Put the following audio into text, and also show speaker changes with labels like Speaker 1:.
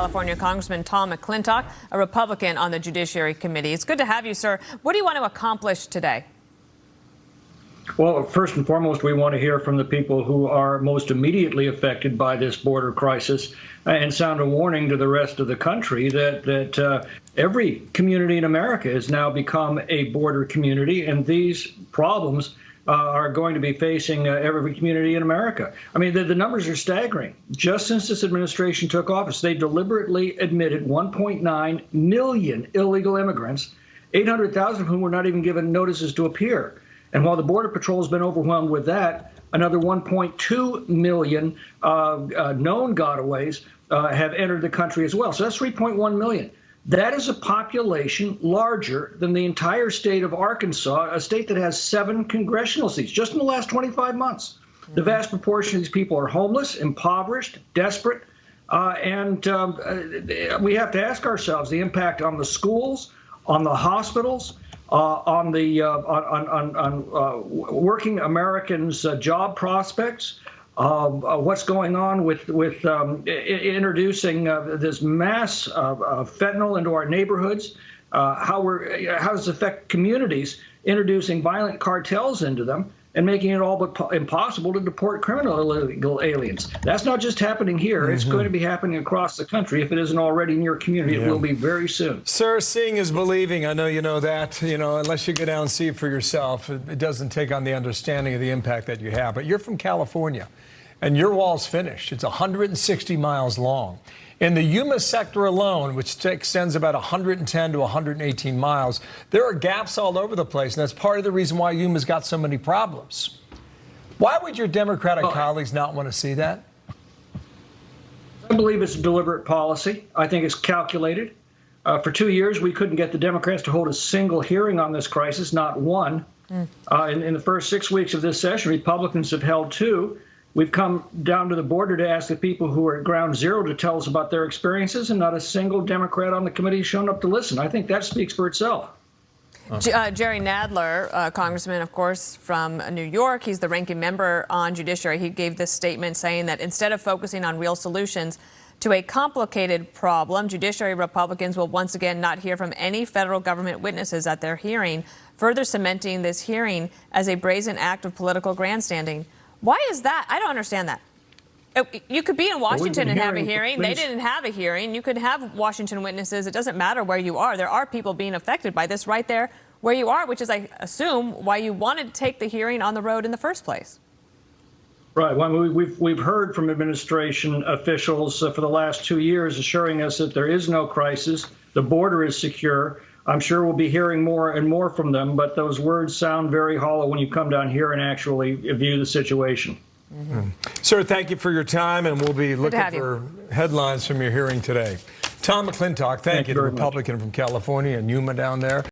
Speaker 1: California Congressman Tom McClintock, a Republican on the Judiciary Committee. It's good to have you, sir. What do you want to accomplish today?
Speaker 2: Well, first and foremost, we want to hear from the people who are most immediately affected by this border crisis and sound a warning to the rest of the country that every community in America has now become a border community, and these problems are going to be facing every community in America. I mean, the numbers are staggering. Just since this administration took office, they deliberately admitted 1.9 million illegal immigrants, 800,000 of whom were not even given notices to appear. And while the Border Patrol has been overwhelmed with that, another 1.2 million known gotaways have entered the country as well. So that's 3.1 million. That is a population larger than the entire state of Arkansas, a state that has 7 congressional seats just in the last 25 months. The vast proportion of these people are homeless, impoverished, desperate, and we have to ask ourselves the impact on the schools, on the hospitals, on working Americans' job prospects. What's going on with introducing this mass fentanyl into our neighborhoods? How does it affect communities, introducing violent cartels into them and making it all but impossible to deport criminal illegal aliens? That's not just happening here. It's going to be happening across the country. If it isn't already in your community, it will be very soon.
Speaker 3: Sir, seeing is believing. I know you know that. You know, unless you go down and see it for yourself, it doesn't take on the understanding of the impact that you have. But you're from California, and your wall's finished. It's 160 miles long. In the Yuma sector alone, which extends about 110 to 118 miles, there are gaps all over the place, and that's part of the reason why Yuma's got so many problems. Why would your Democratic colleagues not want to see that?
Speaker 2: I believe it's a deliberate policy. I think it's calculated. For 2 years, we couldn't get the Democrats to hold a single hearing on this crisis, not one. In the first 6 weeks of this session, Republicans have held 2. We've come down to the border to ask the people who are at ground zero to tell us about their experiences, and not a single Democrat on the committee has shown up to listen. I think that speaks for itself.
Speaker 1: Jerry Nadler, congressman, of course, from New York. He's the ranking member on Judiciary. He gave this statement saying that instead of focusing on real solutions to a complicated problem, Judiciary Republicans will once again not hear from any federal government witnesses at their hearing, further cementing this hearing as a brazen act of political grandstanding. Why is that? I don't understand that. You could be in Washington and have a hearing. They didn't have a hearing. You could have Washington witnesses. It doesn't matter where you are. There are people being affected by this right there where you are, which is, I assume, why you wanted to take the hearing on the road in the first place.
Speaker 2: Right. Well, we've heard from administration officials for the last 2 years assuring us that there is no crisis. The border is secure. I'm sure we'll be hearing more and more from them, but those words sound very hollow when you come down here and actually view the situation.
Speaker 3: Sir, thank you for your time, and we'll be looking for headlines from your hearing today. Tom McClintock, thank you, the Republican from California and Yuma down there.